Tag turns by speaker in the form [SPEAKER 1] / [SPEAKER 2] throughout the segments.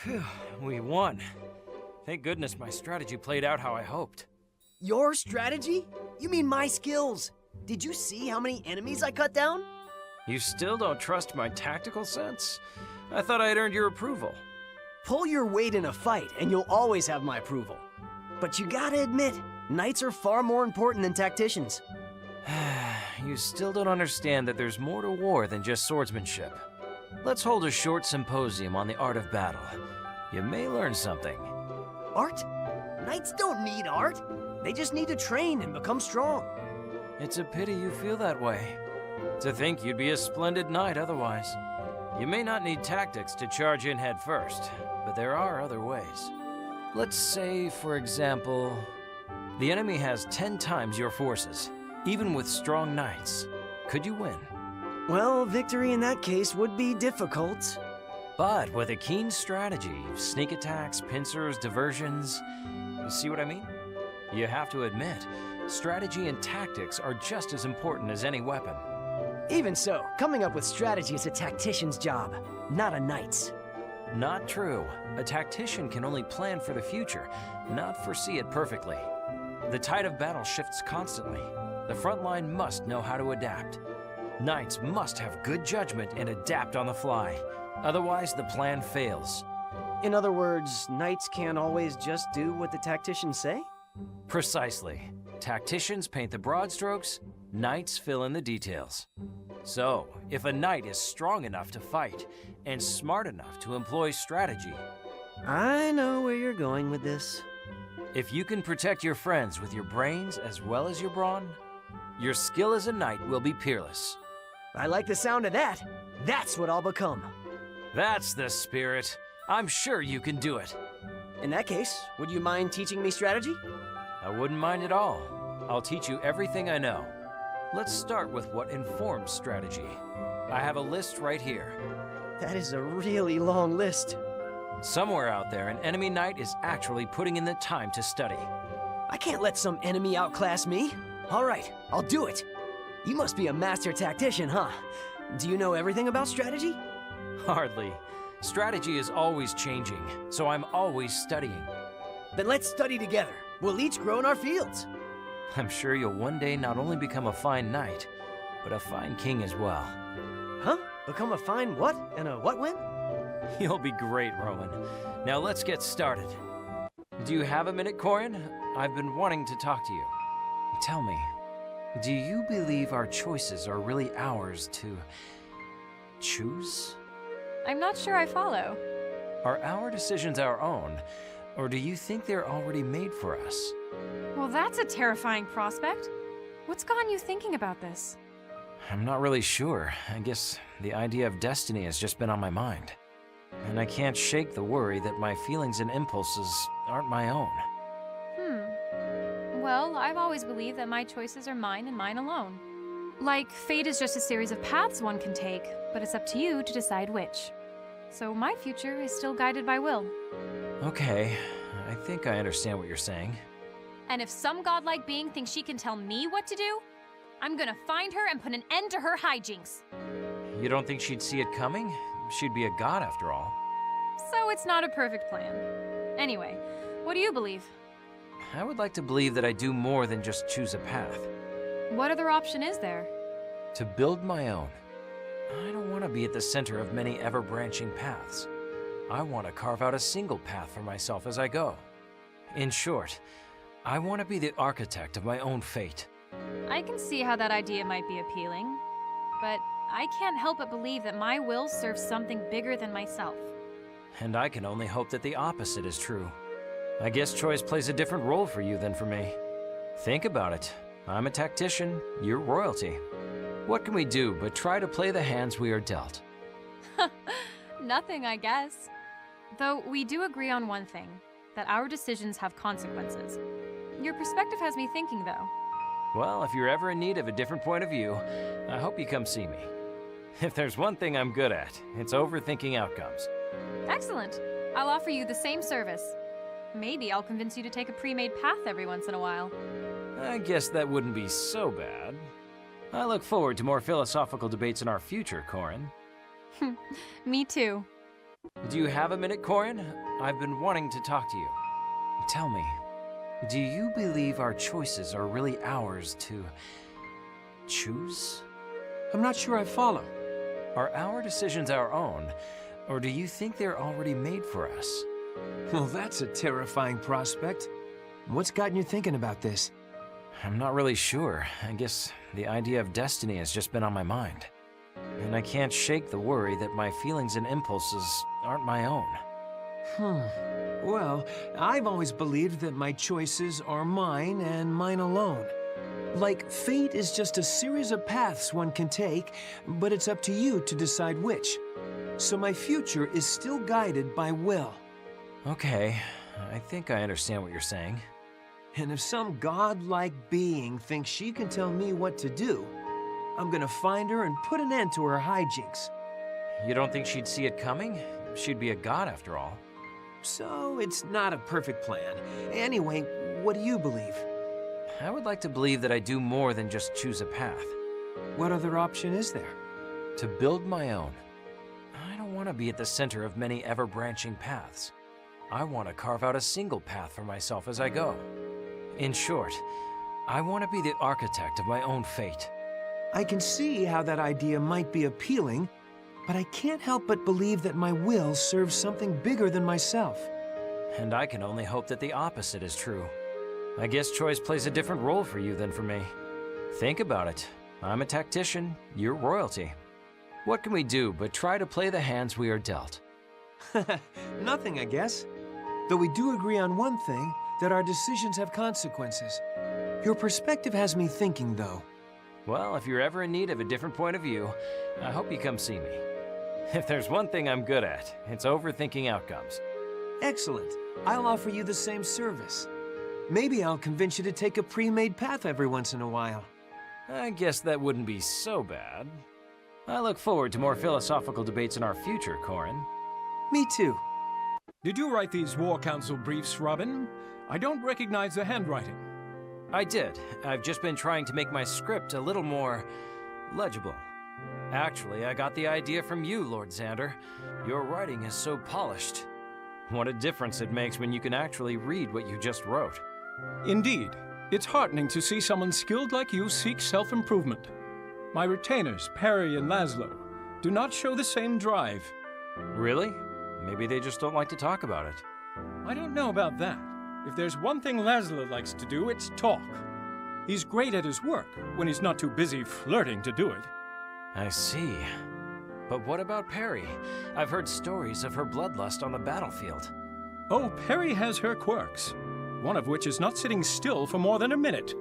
[SPEAKER 1] Phew, we won. Thank goodness my strategy played out how I hoped.
[SPEAKER 2] Your strategy? You mean my skills? Did you see how many enemies I cut down?
[SPEAKER 1] You still don't trust my tactical sense? I thought I had earned your approval.
[SPEAKER 2] Pull your weight in a fight, and you'll always have my approval. But you gotta admit, knights are far more important than tacticians.
[SPEAKER 1] You still don't understand that there's more to war than just swordsmanship. Let's hold a short symposium on the art of battle. You may learn something.
[SPEAKER 2] Art? Knights don't need art. They just need to train and become strong.
[SPEAKER 1] It's a pity you feel that way. To think you'd be a splendid knight otherwise. You may not need tactics to charge in head first, but there are other ways. Let's say, for example, the enemy has 10 times your forces, even with strong knights. Could you win?
[SPEAKER 2] Well, victory in that case would be difficult.
[SPEAKER 1] But with a keen strategy, sneak attacks, pincers, diversions, you see what I mean? You have to admit, strategy and tactics are just as important as any weapon.
[SPEAKER 2] Even so, coming up with strategy is a tactician's job, not a knight's.
[SPEAKER 1] Not true. A tactician can only plan for the future, not foresee it perfectly. The tide of battle shifts constantly. The front line must know how to adapt. Knights must have good judgment and adapt on the fly. Otherwise, the plan fails.
[SPEAKER 2] In other words, knights can't always just do what the tacticians say?
[SPEAKER 1] Precisely. Tacticians paint the broad strokes, knights fill in the details. So, if a knight is strong enough to fight, and smart enough to employ strategy...
[SPEAKER 2] I know where you're going with this.
[SPEAKER 1] If you can protect your friends with your brains as well as your brawn, your skill as a knight will be peerless.
[SPEAKER 2] I like the sound of that. That's what I'll become.
[SPEAKER 1] That's the spirit. I'm sure you can do it.
[SPEAKER 2] In that case, would you mind teaching me strategy?
[SPEAKER 1] I wouldn't mind at all. I'll teach you everything I know. Let's start with what informs strategy. I have a list right here.
[SPEAKER 2] That is a really long list.
[SPEAKER 1] Somewhere out there, an enemy knight is actually putting in the time to study.
[SPEAKER 2] I can't let some enemy outclass me. All right, I'll do it. You must be a master tactician, huh? Do you know everything about strategy?
[SPEAKER 1] Hardly. Strategy is always changing, so I'm always studying.
[SPEAKER 2] Then let's study together. We'll each grow in our fields.
[SPEAKER 1] I'm sure you'll one day not only become a fine knight, but a fine king as well.
[SPEAKER 2] Huh? Become a fine what? And a what win?
[SPEAKER 1] You'll be great, Rowan. Now let's get started. Do you have a minute, Corrin? I've been wanting to talk to you. Tell me, do you believe our choices are really ours to choose?
[SPEAKER 3] I'm not sure I follow.
[SPEAKER 1] Are our decisions our own, or do you think they're already made for us?
[SPEAKER 3] Well, that's a terrifying prospect. What's gotten you thinking about this?
[SPEAKER 1] I'm not really sure. I guess the idea of destiny has just been on my mind. And I can't shake the worry that my feelings and impulses aren't my own.
[SPEAKER 3] Well, I've always believed that my choices are mine and mine alone. Like, fate is just a series of paths one can take, but it's up to you to decide which. So my future is still guided by will.
[SPEAKER 1] Okay, I think I understand what you're saying.
[SPEAKER 3] And if some godlike being thinks she can tell me what to do, I'm gonna find her and put an end to her hijinks.
[SPEAKER 1] You don't think she'd see it coming? She'd be a god after all.
[SPEAKER 3] So it's not a perfect plan. Anyway, what do you believe?
[SPEAKER 1] I would like to believe that I do more than just choose a path.
[SPEAKER 3] What other option is there?
[SPEAKER 1] To build my own. I don't want to be at the center of many ever-branching paths. I want to carve out a single path for myself as I go. In short, I want to be the architect of my own fate.
[SPEAKER 3] I can see how that idea might be appealing, but I can't help but believe that my will serves something bigger than myself.
[SPEAKER 1] And I can only hope that the opposite is true. I guess choice plays a different role for you than for me. Think about it. I'm a tactician, you're royalty. What can we do but try to play the hands we are dealt?
[SPEAKER 3] Nothing, I guess. Though we do agree on one thing, that our decisions have consequences. Your perspective has me thinking, though.
[SPEAKER 1] Well, if you're ever in need of a different point of view, I hope you come see me. If there's one thing I'm good at, it's overthinking outcomes.
[SPEAKER 3] Excellent. I'll offer you the same service. Maybe I'll convince you to take a pre-made path every once in a while.
[SPEAKER 1] I guess that wouldn't be so bad. I look forward to more philosophical debates in our future, Corrin.
[SPEAKER 3] Me too.
[SPEAKER 1] Do you have a minute, Corrin? I've been wanting to talk to you. Tell me, do you believe our choices are really ours to choose?
[SPEAKER 4] I'm not sure I follow.
[SPEAKER 1] Are our decisions our own, or do you think they're already made for us?
[SPEAKER 4] Well, that's a terrifying prospect. What's gotten you thinking about this?
[SPEAKER 1] I'm not really sure. I guess the idea of destiny has just been on my mind. And I can't shake the worry that my feelings and impulses aren't my own.
[SPEAKER 4] Well, I've always believed that my choices are mine and mine alone. Like, fate is just a series of paths one can take, but it's up to you to decide which. So my future is still guided by will.
[SPEAKER 1] Okay, I think I understand what you're saying.
[SPEAKER 4] And if some godlike being thinks she can tell me what to do, I'm gonna find her and put an end to her hijinks.
[SPEAKER 1] You don't think she'd see it coming? She'd be a god after all.
[SPEAKER 4] So it's not a perfect plan. Anyway, what do you believe?
[SPEAKER 1] I would like to believe that I do more than just choose a path.
[SPEAKER 4] What other option is there?
[SPEAKER 1] To build my own. I don't want to be at the center of many ever-branching paths. I want to carve out a single path for myself as I go. In short, I want to be the architect of my own fate.
[SPEAKER 4] I can see how that idea might be appealing, but I can't help but believe that my will serves something bigger than myself.
[SPEAKER 1] And I can only hope that the opposite is true. I guess choice plays a different role for you than for me. Think about it. I'm a tactician, you're royalty. What can we do but try to play the hands we are dealt?
[SPEAKER 4] Nothing, I guess. Though we do agree on one thing, that our decisions have consequences. Your perspective has me thinking, though.
[SPEAKER 1] Well, if you're ever in need of a different point of view, I hope you come see me. If there's one thing I'm good at, it's overthinking outcomes.
[SPEAKER 4] Excellent. I'll offer you the same service. Maybe I'll convince you to take a pre-made path every once in a while.
[SPEAKER 1] I guess that wouldn't be so bad. I look forward to more philosophical debates in our future, Corrin.
[SPEAKER 4] Me too.
[SPEAKER 5] Did you write these War Council briefs, Robin? I don't recognize the handwriting.
[SPEAKER 1] I did. I've just been trying to make my script a little more legible. Actually, I got the idea from you, Lord Xander. Your writing is so polished. What a difference it makes when you can actually read what you just wrote.
[SPEAKER 5] Indeed. It's heartening to see someone skilled like you seek self-improvement. My retainers, Perry and Laszlo, do not show the same drive.
[SPEAKER 1] Really? Maybe they just don't like to talk about it.
[SPEAKER 5] I don't know about that. If there's one thing Laszlo likes to do, it's talk. He's great at his work, when he's not too busy flirting to do it.
[SPEAKER 1] I see. But what about Perry? I've heard stories of her bloodlust on the battlefield.
[SPEAKER 5] Oh, Perry has her quirks, one of which is not sitting still for more than a minute.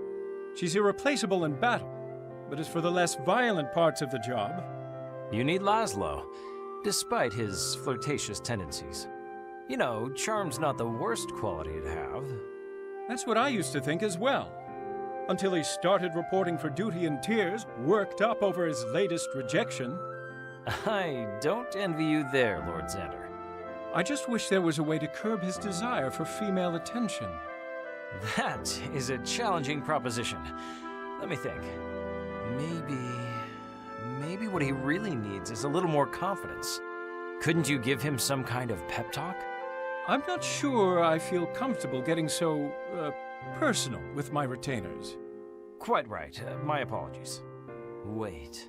[SPEAKER 5] She's irreplaceable in battle, but as for the less violent parts of the job...
[SPEAKER 1] You need Laszlo, despite his flirtatious tendencies. You know, charm's not the worst quality to have.
[SPEAKER 5] That's what I used to think as well. Until he started reporting for duty in tears, worked up over his latest rejection.
[SPEAKER 1] I don't envy you there, Lord Xander.
[SPEAKER 5] I just wish there was a way to curb his desire for female attention.
[SPEAKER 1] That is a challenging proposition. Let me think. Maybe what he really needs is a little more confidence. Couldn't you give him some kind of pep talk?
[SPEAKER 5] I'm not sure I feel comfortable getting so, personal with my retainers.
[SPEAKER 1] Quite right. My apologies. Wait.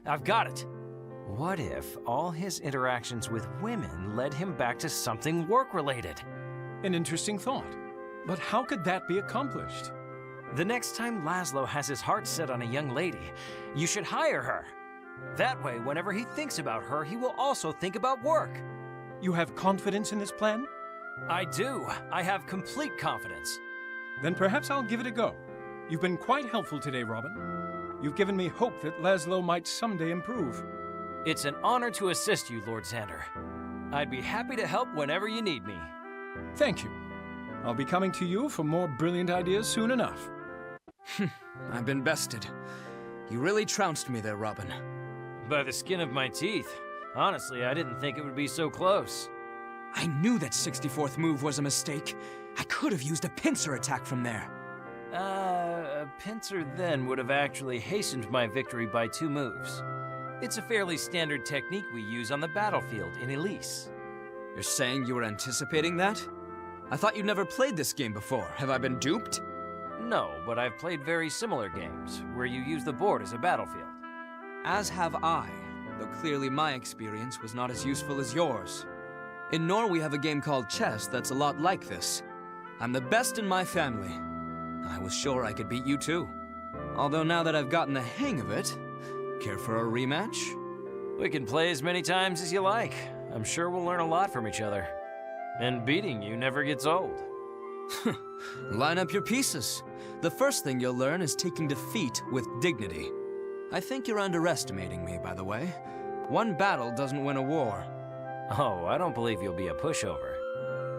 [SPEAKER 1] I've got it. What if all his interactions with women led him back to something work-related?
[SPEAKER 5] An interesting thought. But how could that be accomplished?
[SPEAKER 1] The next time Laszlo has his heart set on a young lady, you should hire her. That way, whenever he thinks about her, he will also think about work.
[SPEAKER 5] You have confidence in this plan?
[SPEAKER 1] I do. I have complete confidence.
[SPEAKER 5] Then perhaps I'll give it a go. You've been quite helpful today, Robin. You've given me hope that Laszlo might someday improve.
[SPEAKER 1] It's an honor to assist you, Lord Xander. I'd be happy to help whenever you need me.
[SPEAKER 5] Thank you. I'll be coming to you for more brilliant ideas soon enough.
[SPEAKER 6] I've been bested. You really trounced me there, Robin.
[SPEAKER 1] By the skin of my teeth. Honestly, I didn't think it would be so close.
[SPEAKER 6] I knew that 64th move was a mistake. I could have used a pincer attack from there.
[SPEAKER 1] A pincer then would have actually hastened my victory by 2 moves. It's a fairly standard technique we use on the battlefield in Elise.
[SPEAKER 6] You're saying you were anticipating that? I thought you'd never played this game before. Have I been duped?
[SPEAKER 1] No, but I've played very similar games, where you use the board as a battlefield.
[SPEAKER 6] As have I, though clearly my experience was not as useful as yours. In Nor, we have a game called chess that's a lot like this. I'm the best in my family. I was sure I could beat you too. Although now that I've gotten the hang of it, care for a rematch?
[SPEAKER 1] We can play as many times as you like. I'm sure we'll learn a lot from each other. And beating you never gets old.
[SPEAKER 6] Line up your pieces. The first thing you'll learn is taking defeat with dignity. I think you're underestimating me, by the way. One battle doesn't win a war.
[SPEAKER 1] Oh, I don't believe you'll be a pushover.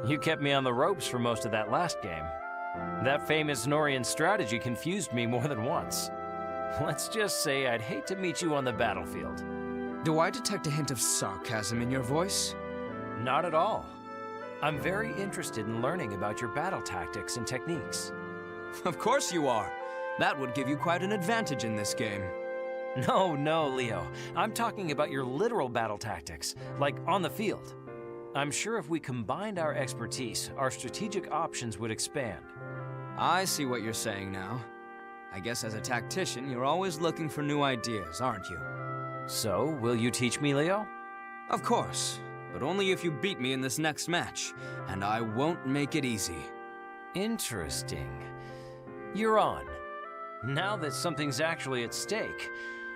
[SPEAKER 1] You kept me on the ropes for most of that last game. That famous Norian strategy confused me more than once. Let's just say I'd hate to meet you on the battlefield.
[SPEAKER 6] Do I detect a hint of sarcasm in your voice?
[SPEAKER 1] Not at all. I'm very interested in learning about your battle tactics and techniques.
[SPEAKER 6] Of course you are. That would give you quite an advantage in this game.
[SPEAKER 1] No, Leo. I'm talking about your literal battle tactics, like on the field. I'm sure if we combined our expertise, our strategic options would expand.
[SPEAKER 6] I see what you're saying now. I guess as a tactician, you're always looking for new ideas, aren't you?
[SPEAKER 1] So, will you teach me, Leo?
[SPEAKER 6] Of course, but only if you beat me in this next match, and I won't make it easy.
[SPEAKER 1] Interesting. You're on. Now that something's actually at stake,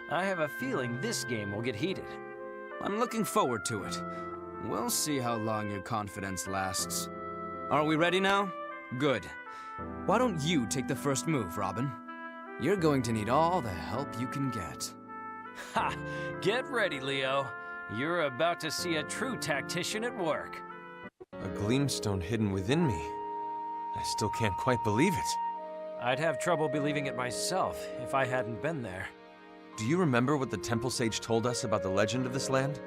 [SPEAKER 1] I have a feeling this game will get heated.
[SPEAKER 6] I'm looking forward to it. We'll see how long your confidence lasts. Are we ready now? Good. Why don't you take the first move, Robin? You're going to need all the help you can get.
[SPEAKER 1] Ha! Get ready, Leo. You're about to see a true tactician at work.
[SPEAKER 4] A gleamstone hidden within me. I still can't quite believe it.
[SPEAKER 1] I'd have trouble believing it myself if I hadn't been there.
[SPEAKER 4] Do you remember what the Temple Sage told us about the legend of this land?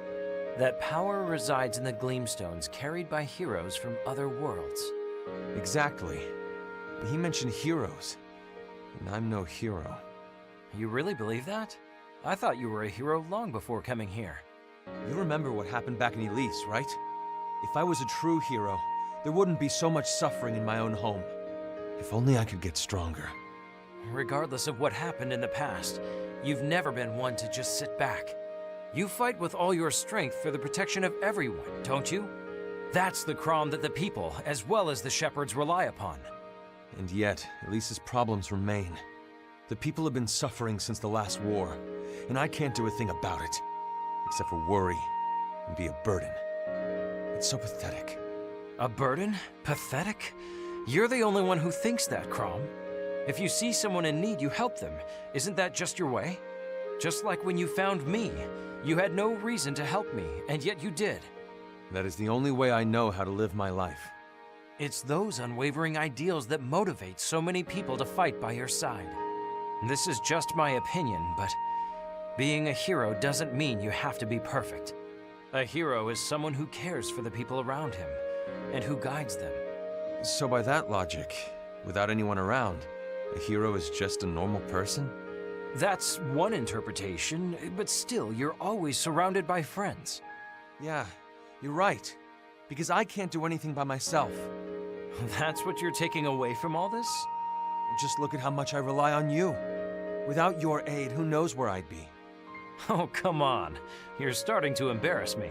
[SPEAKER 1] That power resides in the gleamstones carried by heroes from other worlds.
[SPEAKER 4] Exactly. He mentioned heroes, and I'm no hero.
[SPEAKER 1] You really believe that? I thought you were a hero long before coming here.
[SPEAKER 4] You remember what happened back in Elise, right? If I was a true hero, there wouldn't be so much suffering in my own home. If only I could get stronger.
[SPEAKER 1] Regardless of what happened in the past, you've never been one to just sit back. You fight with all your strength for the protection of everyone, don't you? That's the Chrom that the people, as well as the shepherds, rely upon.
[SPEAKER 4] And yet, Elise's problems remain. The people have been suffering since the last war, and I can't do a thing about it, except for worry and be a burden. It's so pathetic.
[SPEAKER 1] A burden? Pathetic? You're the only one who thinks that, Chrom. If you see someone in need, you help them. Isn't that just your way? Just like when you found me. You had no reason to help me, and yet you did.
[SPEAKER 4] That is the only way I know how to live my life.
[SPEAKER 1] It's those unwavering ideals that motivate so many people to fight by your side. This is just my opinion, but being a hero doesn't mean you have to be perfect. A hero is someone who cares for the people around him, and who guides them.
[SPEAKER 4] So by that logic, without anyone around, a hero is just a normal person?
[SPEAKER 1] That's one interpretation, but still, you're always surrounded by friends.
[SPEAKER 4] Yeah, you're right. Because I can't do anything by myself.
[SPEAKER 1] That's what you're taking away from all this?
[SPEAKER 4] Just look at how much I rely on you. Without your aid, who knows where I'd be?
[SPEAKER 1] Oh, come on. You're starting to embarrass me.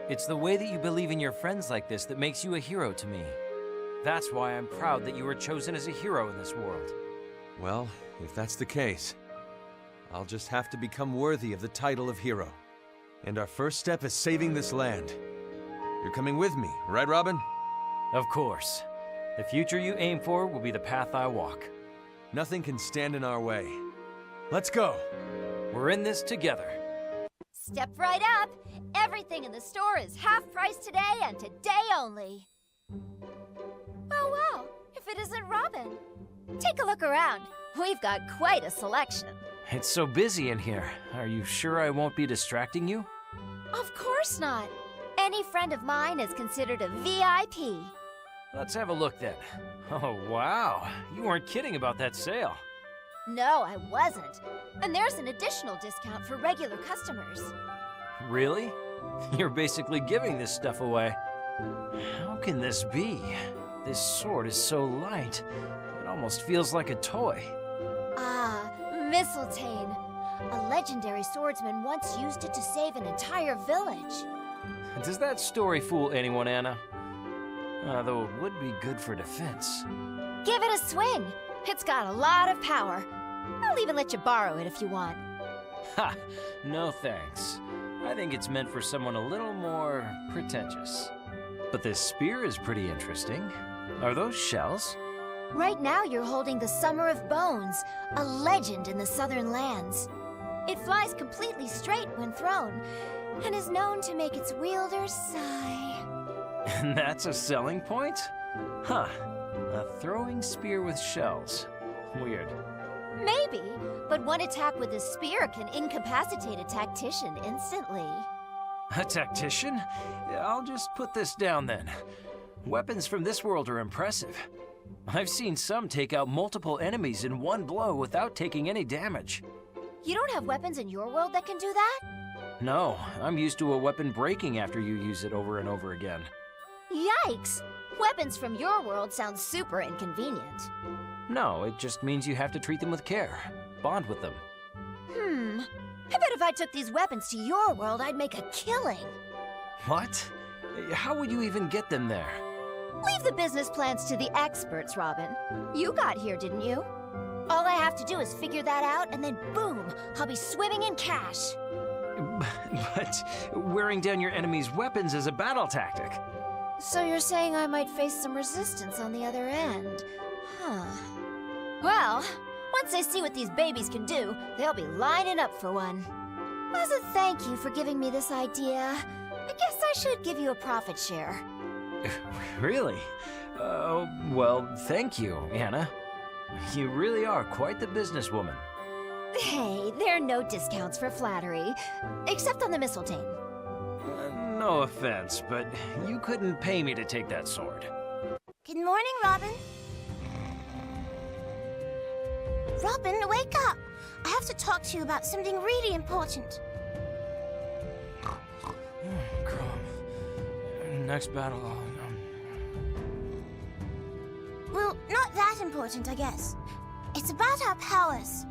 [SPEAKER 1] It's the way that you believe in your friends like this that makes you a hero to me. That's why I'm proud that you were chosen as a hero in this world.
[SPEAKER 4] Well, if that's the case, I'll just have to become worthy of the title of hero. And our first step is saving this land. You're coming with me, right, Robin?
[SPEAKER 1] Of course. The future you aim for will be the path I walk.
[SPEAKER 4] Nothing can stand in our way. Let's go!
[SPEAKER 1] We're in this together.
[SPEAKER 7] Step right up. Everything in the store is half price today and today only. Oh, wow. If it isn't Robin. Take a look around. We've got quite a selection.
[SPEAKER 1] It's so busy in here. Are you sure I won't be distracting you?
[SPEAKER 7] Of course not. Any friend of mine is considered a VIP.
[SPEAKER 1] Let's have a look then. Oh, wow. You weren't kidding about that sale.
[SPEAKER 7] No, I wasn't. And there's an additional discount for regular customers.
[SPEAKER 1] Really? You're basically giving this stuff away. How can this be? This sword is so light, it almost feels like a toy.
[SPEAKER 7] Ah, Mistletoe. A legendary swordsman once used it to save an entire village.
[SPEAKER 1] Does that story fool anyone, Anna? Though it would be good for defense.
[SPEAKER 7] Give it a swing. It's got a lot of power. I'll even let you borrow it if you want.
[SPEAKER 1] Ha! No thanks. I think it's meant for someone a little more pretentious. But this spear is pretty interesting. Are those shells?
[SPEAKER 7] Right now you're holding the Summer of Bones, a legend in the southern lands. It flies completely straight when thrown, and is known to make its wielder sigh.
[SPEAKER 1] And that's a selling point? Huh. A throwing spear with shells. Weird.
[SPEAKER 7] Maybe, but one attack with a spear can incapacitate a tactician instantly.
[SPEAKER 1] A tactician? I'll just put this down then. Weapons from this world are impressive. I've seen some take out multiple enemies in one blow without taking any damage.
[SPEAKER 7] You don't have weapons in your world that can do that?
[SPEAKER 1] No, I'm used to a weapon breaking after you use it over and over again.
[SPEAKER 7] Yikes! Weapons from your world sound super inconvenient.
[SPEAKER 1] No, it just means you have to treat them with care. Bond with them.
[SPEAKER 7] I bet if I took these weapons to your world, I'd make a killing.
[SPEAKER 1] What? How would you even get them there?
[SPEAKER 7] Leave the business plans to the experts, Robin. You got here, didn't you? All I have to do is figure that out, and then boom, I'll be swimming in cash.
[SPEAKER 1] But wearing down your enemy's weapons is a battle tactic.
[SPEAKER 7] So you're saying I might face some resistance on the other end? Huh. Well, once I see what these babies can do, they'll be lining up for one. As a thank you for giving me this idea, I guess I should give you a profit share.
[SPEAKER 1] Really? Well, thank you, Anna. You really are quite the businesswoman.
[SPEAKER 7] Hey, there are no discounts for flattery, except on the mistletoe.
[SPEAKER 1] No offense, but you couldn't pay me to take that sword.
[SPEAKER 8] Good morning, Robin. Robin, wake up! I have to talk to you about something really important.
[SPEAKER 1] Chrom, next battle,
[SPEAKER 8] Well, not that important, I guess. It's about our powers.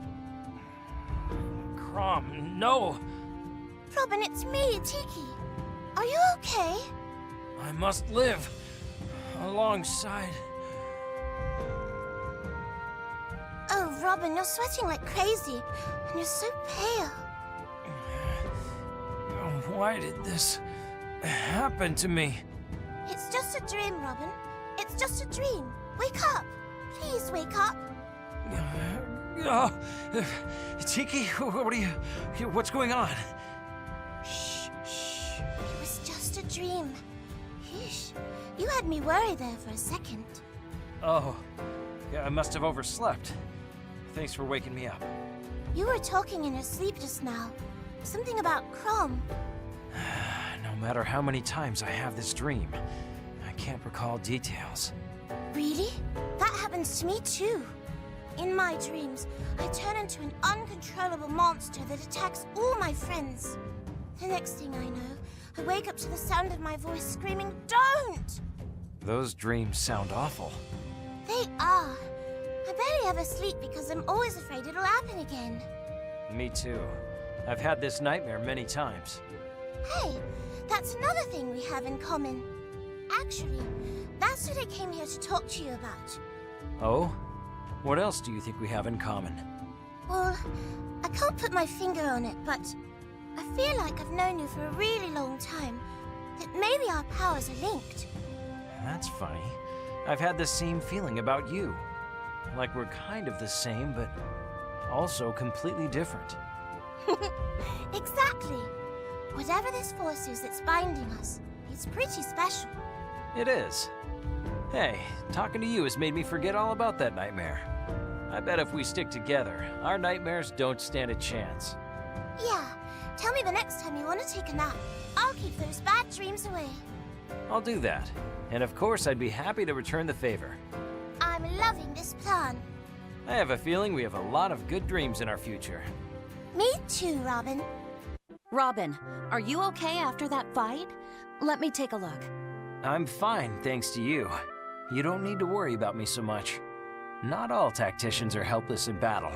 [SPEAKER 1] Chrom, no!
[SPEAKER 8] Robin, it's me, Tiki. Are you okay?
[SPEAKER 1] I must live alongside.
[SPEAKER 8] Oh, Robin, you're sweating like crazy, and you're so pale.
[SPEAKER 1] Why did this happen to me?
[SPEAKER 8] It's just a dream, Robin. It's just a dream. Wake up. Please wake up.
[SPEAKER 1] Oh, Tiki, what's going on?
[SPEAKER 8] Shh, shh. It was just a dream. Shh. You had me worried there for a second.
[SPEAKER 1] Oh, yeah, I must have overslept. Thanks for waking me up.
[SPEAKER 8] You were talking in your sleep just now. Something about Chrom.
[SPEAKER 1] No matter how many times I have this dream, I can't recall details.
[SPEAKER 8] Really? That happens to me too. In my dreams, I turn into an uncontrollable monster that attacks all my friends. The next thing I know, I wake up to the sound of my voice screaming, "Don't!"
[SPEAKER 1] Those dreams sound awful.
[SPEAKER 8] They are. I barely ever sleep because I'm always afraid it'll happen again.
[SPEAKER 1] Me too. I've had this nightmare many times.
[SPEAKER 8] Hey, that's another thing we have in common. Actually, that's what I came here to talk to you about.
[SPEAKER 1] Oh? What else do you think we have in common?
[SPEAKER 8] Well, I can't put my finger on it, but I feel like I've known you for a really long time. That maybe our powers are linked.
[SPEAKER 1] That's funny. I've had the same feeling about you. Like we're kind of the same, but also completely different.
[SPEAKER 8] Exactly. Whatever this force is that's binding us, it's pretty special.
[SPEAKER 1] It is. Hey, talking to you has made me forget all about that nightmare. I bet if we stick together, our nightmares don't stand a chance.
[SPEAKER 8] Yeah, tell me the next time you want to take a nap. I'll keep those bad dreams away.
[SPEAKER 1] I'll do that. And of course, I'd be happy to return the favor.
[SPEAKER 8] I'm loving this plan.
[SPEAKER 1] I have a feeling we have a lot of good dreams in our future.
[SPEAKER 8] Me too, Robin.
[SPEAKER 9] Robin, are you okay after that fight? Let me take a look.
[SPEAKER 1] I'm fine, thanks to you. You don't need to worry about me so much. Not all tacticians are helpless in battle.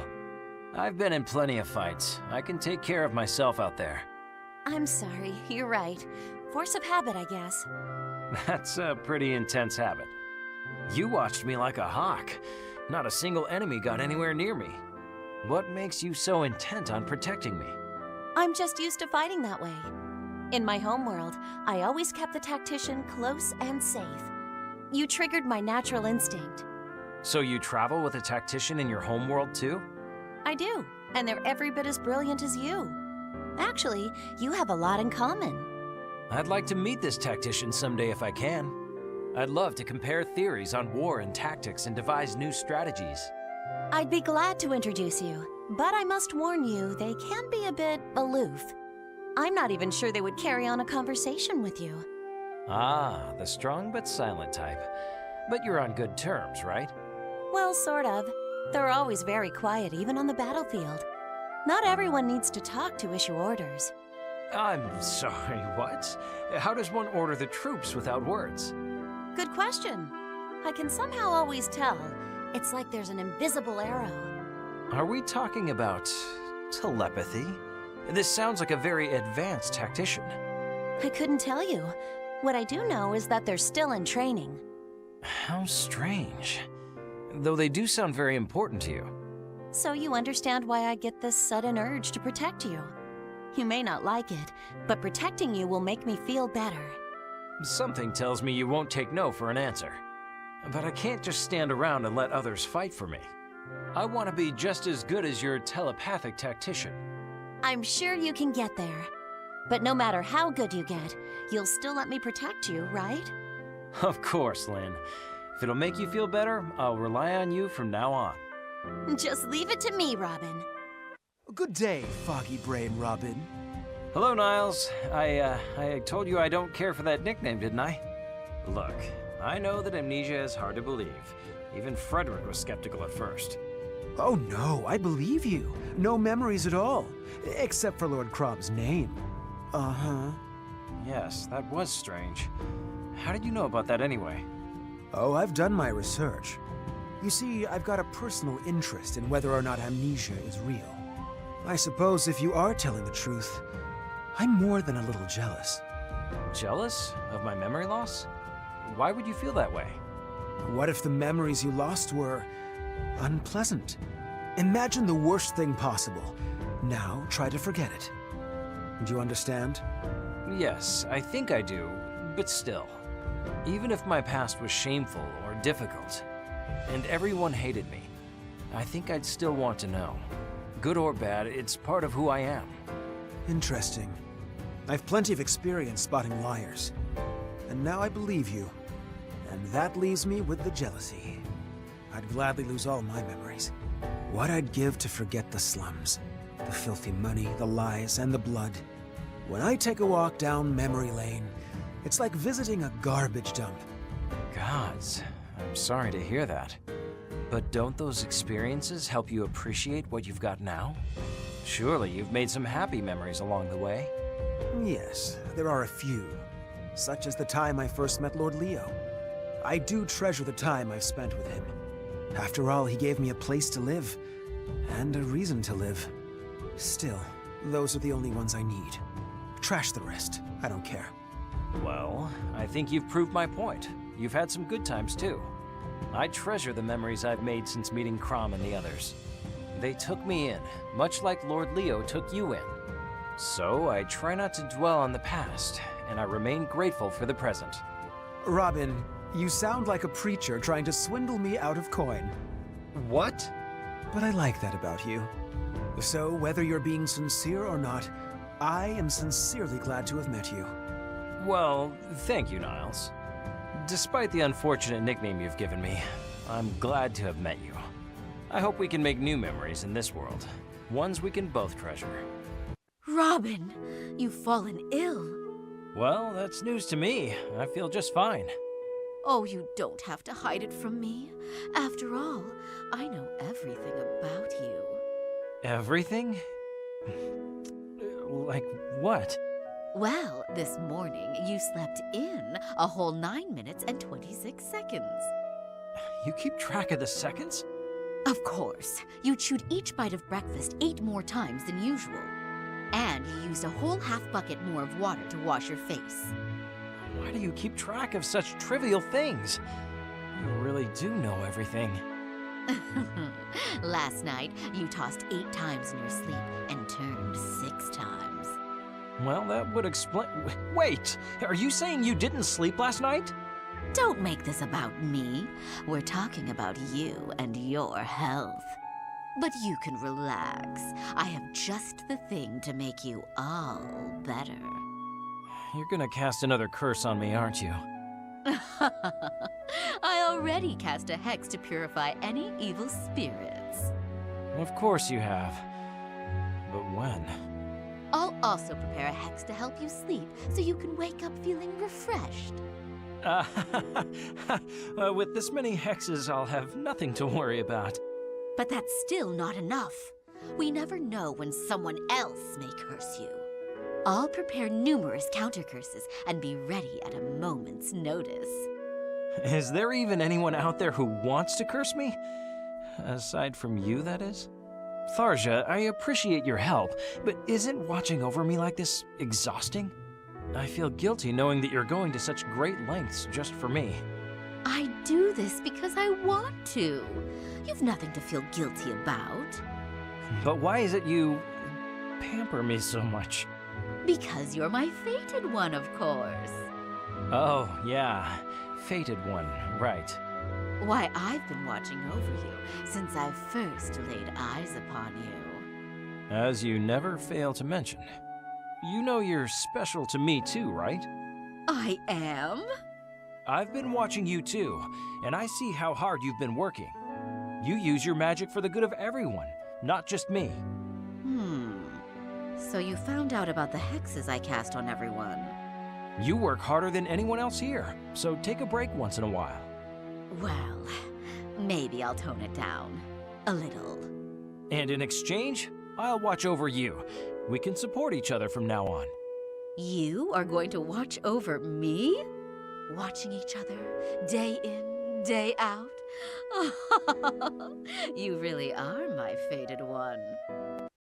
[SPEAKER 1] I've been in plenty of fights. I can take care of myself out there.
[SPEAKER 9] I'm sorry, you're right. Force of habit, I guess.
[SPEAKER 1] That's a pretty intense habit. You watched me like a hawk. Not a single enemy got anywhere near me. What makes you so intent on protecting me?
[SPEAKER 9] I'm just used to fighting that way. In my homeworld, I always kept the tactician close and safe. You triggered my natural instinct.
[SPEAKER 1] So you travel with a tactician in your homeworld too?
[SPEAKER 9] I do, and they're every bit as brilliant as you. Actually, you have a lot in common.
[SPEAKER 1] I'd like to meet this tactician someday if I can. I'd love to compare theories on war and tactics and devise new strategies.
[SPEAKER 9] I'd be glad to introduce you, but I must warn you, they can be a bit aloof. I'm not even sure they would carry on a conversation with you.
[SPEAKER 1] Ah, the strong but silent type. But you're on good terms, right?
[SPEAKER 9] Well, sort of. They're always very quiet, even on the battlefield. Not everyone needs to talk to issue orders.
[SPEAKER 1] I'm sorry, what? How does one order the troops without words?
[SPEAKER 9] Good question. I can somehow always tell. It's like there's an invisible arrow.
[SPEAKER 1] Are we talking about telepathy? This sounds like a very advanced tactician.
[SPEAKER 9] I couldn't tell you. What I do know is that they're still in training.
[SPEAKER 1] How strange. Though they do sound very important to you.
[SPEAKER 9] So you understand why I get this sudden urge to protect you. You may not like it, but protecting you will make me feel better.
[SPEAKER 1] Something tells me you won't take no for an answer. But I can't just stand around and let others fight for me. I want to be just as good as your telepathic tactician.
[SPEAKER 9] I'm sure you can get there. But no matter how good you get, you'll still let me protect you, right?
[SPEAKER 1] Of course, Lynn. If it'll make you feel better, I'll rely on you from now on.
[SPEAKER 9] Just leave it to me, Robin.
[SPEAKER 10] Good day, Foggy Brain Robin.
[SPEAKER 1] Hello, Niles. I told you I don't care for that nickname, didn't I? Look, I know that amnesia is hard to believe. Even Frederick was skeptical at first.
[SPEAKER 10] Oh no, I believe you. No memories at all. Except for Lord Chrom's name. Uh-huh.
[SPEAKER 1] Yes, that was strange. How did you know about that anyway?
[SPEAKER 10] Oh, I've done my research. You see, I've got a personal interest in whether or not amnesia is real. I suppose if you are telling the truth, I'm more than a little jealous.
[SPEAKER 1] Jealous of my memory loss? Why would you feel that way?
[SPEAKER 10] What if the memories you lost were unpleasant? Imagine the worst thing possible. Now try to forget it. Do you understand?
[SPEAKER 1] Yes, I think I do, but still. Even if my past was shameful or difficult, and everyone hated me, I think I'd still want to know. Good or bad, it's part of who I am.
[SPEAKER 10] Interesting. I've plenty of experience spotting liars. And now I believe you. And that leaves me with the jealousy. I'd gladly lose all my memories. What I'd give to forget the slums. The filthy money, the lies, and the blood. When I take a walk down memory lane, it's like visiting a garbage dump.
[SPEAKER 1] Gods, I'm sorry to hear that. But don't those experiences help you appreciate what you've got now? Surely you've made some happy memories along the way.
[SPEAKER 10] Yes, there are a few. Such as the time I first met Lord Leo. I do treasure the time I've spent with him. After all, he gave me a place to live. And a reason to live. Still, those are the only ones I need. Trash the rest. I don't care.
[SPEAKER 1] Well, I think you've proved my point. You've had some good times too. I treasure the memories I've made since meeting Chrom and the others. They took me in, much like Lord Leo took you in. So I try not to dwell on the past, and I remain grateful for the present.
[SPEAKER 10] Robin, you sound like a preacher trying to swindle me out of coin.
[SPEAKER 1] What?
[SPEAKER 10] But I like that about you. So, whether you're being sincere or not, I am sincerely glad to have met you.
[SPEAKER 1] Well, thank you, Niles. Despite the unfortunate nickname you've given me, I'm glad to have met you. I hope we can make new memories in this world, ones we can both treasure.
[SPEAKER 9] Robin, you've fallen ill.
[SPEAKER 1] Well, that's news to me. I feel just fine.
[SPEAKER 9] Oh, you don't have to hide it from me. After all, I know everything about you.
[SPEAKER 1] Everything? Like what?
[SPEAKER 11] Well, this morning you slept in a whole 9 minutes and 26 seconds.
[SPEAKER 1] You keep track of the seconds?
[SPEAKER 11] Of course. You chewed each bite of breakfast 8 more times than usual. And you used a whole half bucket more of water to wash your face.
[SPEAKER 1] Why do you keep track of such trivial things? You really do know everything.
[SPEAKER 11] Last night, you tossed 8 times in your sleep and turned 6 times.
[SPEAKER 1] Well, that would explain... Wait! Are you saying you didn't sleep last night?
[SPEAKER 11] Don't make this about me. We're talking about you and your health. But you can relax. I have just the thing to make you all better.
[SPEAKER 1] You're gonna cast another curse on me, aren't you?
[SPEAKER 11] I already cast a hex to purify any evil spirits.
[SPEAKER 1] Of course you have. But when?
[SPEAKER 11] I'll also prepare a hex to help you sleep so you can wake up feeling refreshed.
[SPEAKER 1] With this many hexes, I'll have nothing to worry about.
[SPEAKER 11] But that's still not enough. We never know when someone else may curse you. I'll prepare numerous counter curses and be ready at a moment's notice.
[SPEAKER 1] Is there even anyone out there who wants to curse me? Aside from you, that is? Tharja, I appreciate your help, but isn't watching over me like this exhausting? I feel guilty knowing that you're going to such great lengths just for me.
[SPEAKER 11] I do this because I want to. You've nothing to feel guilty about.
[SPEAKER 1] But why is it you pamper me so much?
[SPEAKER 11] Because you're my fated one, of course.
[SPEAKER 1] Oh, yeah. Fated one, right.
[SPEAKER 11] Why, I've been watching over you since I first laid eyes upon you.
[SPEAKER 1] As you never fail to mention. You know you're special to me too, right?
[SPEAKER 11] I am?
[SPEAKER 1] I've been watching you too, and I see how hard you've been working. You use your magic for the good of everyone, not just me.
[SPEAKER 11] So you found out about the hexes I cast on everyone.
[SPEAKER 1] You work harder than anyone else here, so take a break once in a while.
[SPEAKER 11] Well, maybe I'll tone it down. A little.
[SPEAKER 1] And in exchange, I'll watch over you. We can support each other from now on.
[SPEAKER 11] You are going to watch over me? Watching each other, day in, day out? You really are my fated one.